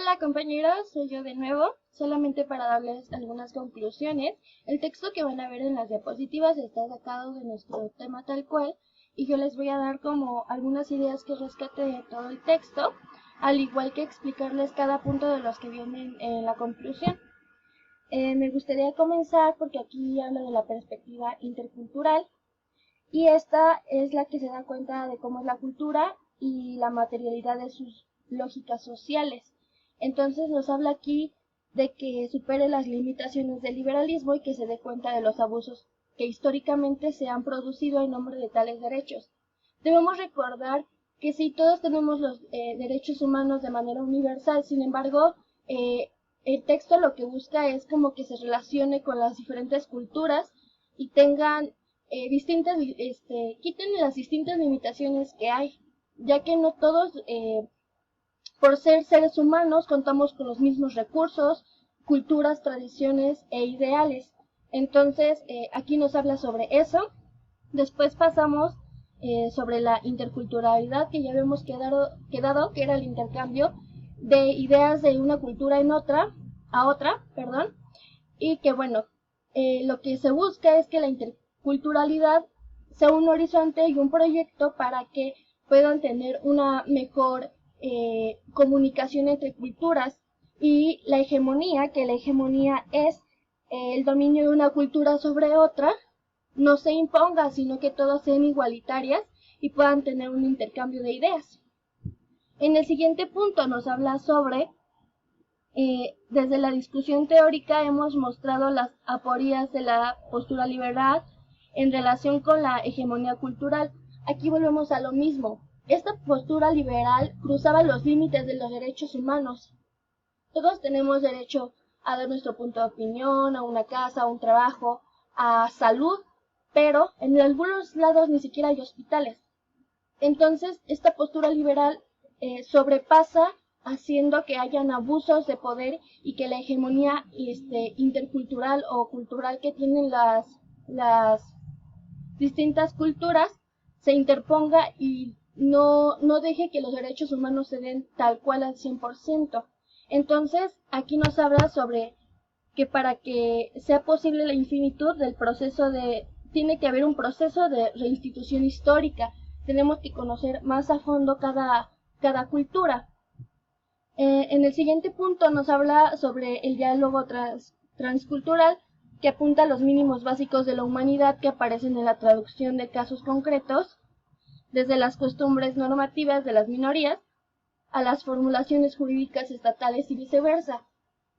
Hola compañeros, soy yo de nuevo, solamente para darles algunas conclusiones. El texto que van a ver en las diapositivas está sacado de nuestro tema tal cual y yo les voy a dar como algunas ideas que rescate de todo el texto, al igual que explicarles cada punto de los que vienen en la conclusión. Me gustaría comenzar porque aquí hablo de la perspectiva intercultural y esta es la que se da cuenta de cómo es la cultura y la materialidad de sus lógicas sociales. Entonces nos habla aquí de que supere las limitaciones del liberalismo y que se dé cuenta de los abusos que históricamente se han producido en nombre de tales derechos. Debemos recordar que sí, todos tenemos los derechos humanos de manera universal, sin embargo, el texto lo que busca es como que se relacione con las diferentes culturas y tengan quiten las distintas limitaciones que hay, ya que no todos, por ser seres humanos, contamos con los mismos recursos, culturas, tradiciones e ideales. Entonces, aquí nos habla sobre eso. Después pasamos sobre la interculturalidad, que ya habíamos quedado, que era el intercambio de ideas de una cultura a otra, y que bueno, lo que se busca es que la interculturalidad sea un horizonte y un proyecto para que puedan tener una mejor comunicación entre culturas, y la hegemonía, que la hegemonía es el dominio de una cultura sobre otra, no se imponga, sino que todas sean igualitarias y puedan tener un intercambio de ideas. En el siguiente punto nos habla sobre desde la discusión teórica hemos mostrado las aporías de la postura liberal en relación con la hegemonía cultural. Aquí volvemos a lo mismo. Esta postura liberal cruzaba los límites de los derechos humanos. Todos tenemos derecho a dar nuestro punto de opinión, a una casa, a un trabajo, a salud, pero en algunos lados ni siquiera hay hospitales. Entonces, esta postura liberal sobrepasa, haciendo que hayan abusos de poder y que la hegemonía intercultural o cultural que tienen las distintas culturas se interponga y no deje que los derechos humanos se den tal cual al 100%. Entonces, aquí nos habla sobre que para que sea posible la infinitud del proceso tiene que haber un proceso de reinstitución histórica. Tenemos que conocer más a fondo cada cultura. En el siguiente punto nos habla sobre el diálogo transcultural, que apunta a los mínimos básicos de la humanidad que aparecen en la traducción de casos concretos, desde las costumbres normativas de las minorías a las formulaciones jurídicas estatales y viceversa.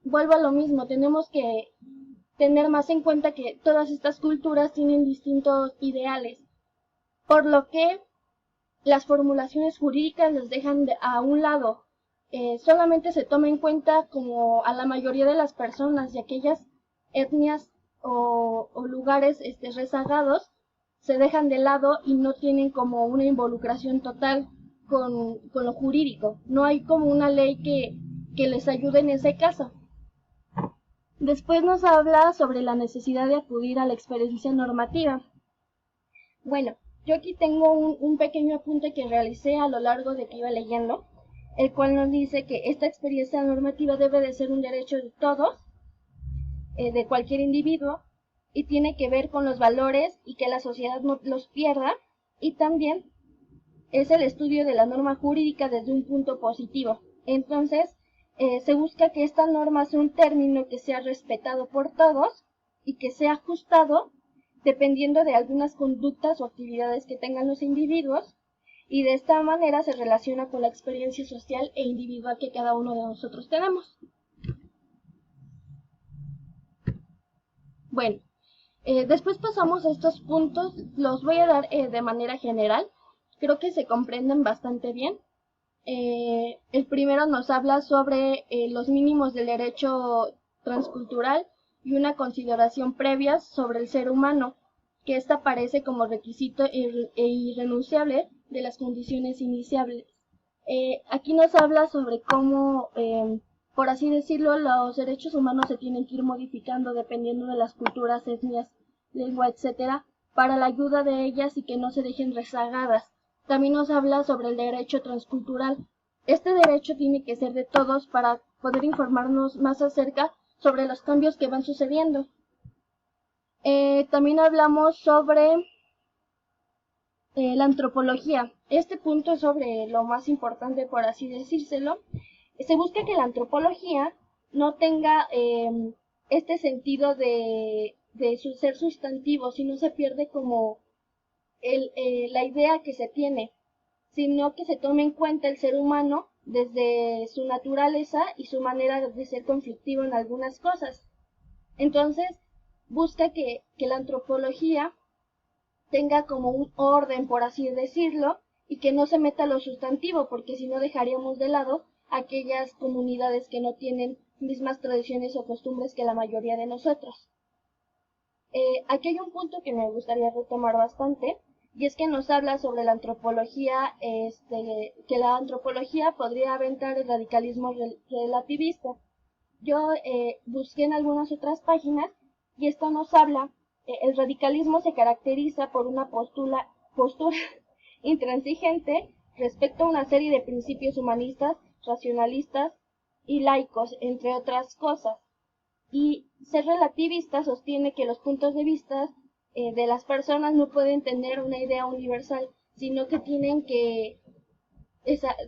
Vuelvo a lo mismo, tenemos que tener más en cuenta que todas estas culturas tienen distintos ideales, por lo que las formulaciones jurídicas les dejan a un lado. Solamente se toma en cuenta como a la mayoría de las personas, y aquellas etnias o lugares rezagados se dejan de lado y no tienen como una involucración total con lo jurídico. No hay como una ley que les ayude en ese caso. Después nos habla sobre la necesidad de acudir a la experiencia normativa. Bueno, yo aquí tengo un pequeño apunte que realicé a lo largo de que iba leyendo, el cual nos dice que esta experiencia normativa debe de ser un derecho de todos, de cualquier individuo, y tiene que ver con los valores y que la sociedad no los pierda, y también es el estudio de la norma jurídica desde un punto positivo. Entonces, se busca que esta norma sea un término que sea respetado por todos y que sea ajustado dependiendo de algunas conductas o actividades que tengan los individuos, y de esta manera se relaciona con la experiencia social e individual que cada uno de nosotros tenemos. Bueno, después pasamos a estos puntos, los voy a dar de manera general, creo que se comprenden bastante bien. El primero nos habla sobre los mínimos del derecho transcultural y una consideración previa sobre el ser humano, que ésta aparece como requisito e irrenunciable de las condiciones iniciables. Aquí nos habla sobre cómo, por así decirlo, los derechos humanos se tienen que ir modificando dependiendo de las culturas, etnias, lengua, etcétera, para la ayuda de ellas y que no se dejen rezagadas. También nos habla sobre el derecho transcultural, Este derecho tiene que ser de todos para poder informarnos más acerca sobre los cambios que van sucediendo. También hablamos sobre la antropología. Este punto es sobre lo más importante, por así decírselo. Se busca que la antropología no tenga este sentido de su ser sustantivo, sino se pierde como la idea que se tiene, sino que se tome en cuenta el ser humano desde su naturaleza y su manera de ser conflictivo en algunas cosas. Entonces, busca que la antropología tenga como un orden, por así decirlo, y que no se meta lo sustantivo, porque si no dejaríamos de lado aquellas comunidades que no tienen mismas tradiciones o costumbres que la mayoría de nosotros. Aquí hay un punto que me gustaría retomar bastante, y es que nos habla sobre la antropología, que la antropología podría aventar el radicalismo relativista. Yo busqué en algunas otras páginas y esto nos habla, el radicalismo se caracteriza por una postura intransigente respecto a una serie de principios humanistas, racionalistas y laicos, entre otras cosas. Y ser relativista sostiene que los puntos de vista de las personas no pueden tener una idea universal, sino que tienen que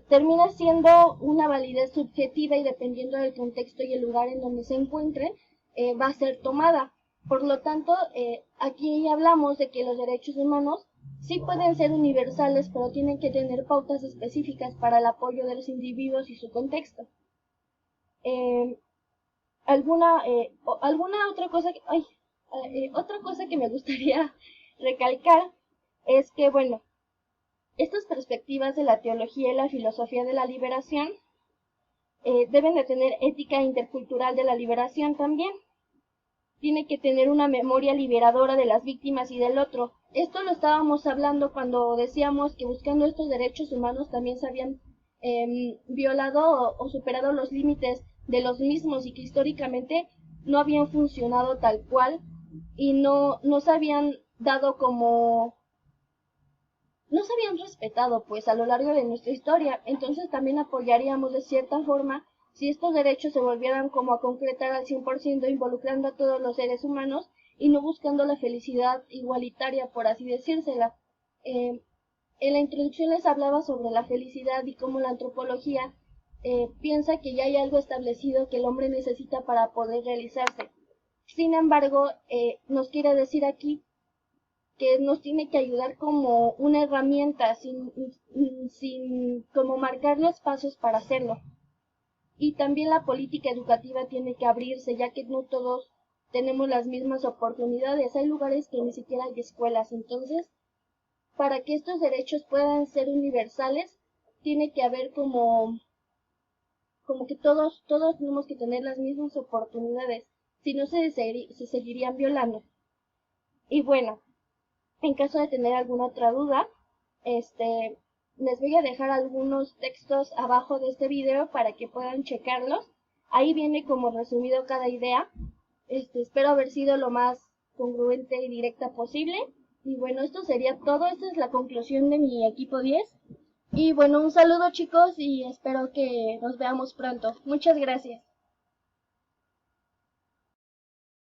termina siendo una validez subjetiva y dependiendo del contexto y el lugar en donde se encuentren, va a ser tomada. Por lo tanto, aquí hablamos de que los derechos humanos sí pueden ser universales, pero tienen que tener pautas específicas para el apoyo de los individuos y su contexto. Alguna otra cosa otra cosa que me gustaría recalcar es que, bueno, estas perspectivas de la teología y la filosofía de la liberación deben de tener ética intercultural de la liberación también. Tiene que tener una memoria liberadora de las víctimas y del otro. Esto lo estábamos hablando cuando decíamos que buscando estos derechos humanos también se habían violado o superado los límites de los mismos y que históricamente no habían funcionado tal cual y no se habían dado como no se habían respetado pues a lo largo de nuestra historia. Entonces también apoyaríamos de cierta forma si estos derechos se volvieran como a concretar al 100% involucrando a todos los seres humanos y no buscando la felicidad igualitaria, por así decírsela. En la introducción les hablaba sobre la felicidad y cómo la antropología piensa que ya hay algo establecido que el hombre necesita para poder realizarse. Sin embargo, nos quiere decir aquí que nos tiene que ayudar como una herramienta sin como marcar los pasos para hacerlo. Y también la política educativa tiene que abrirse, ya que no todos tenemos las mismas oportunidades. Hay lugares que ni siquiera hay escuelas. Entonces, para que estos derechos puedan ser universales, tiene que haber como que todos tenemos que tener las mismas oportunidades. Si no, se seguirían violando. Y bueno, en caso de tener alguna otra duda, les voy a dejar algunos textos abajo de este video para que puedan checarlos. Ahí viene como resumido cada idea. Espero haber sido lo más congruente y directa posible. Y bueno, esto sería todo. Esta es la conclusión de mi equipo 10. Y bueno, un saludo chicos y espero que nos veamos pronto. Muchas gracias.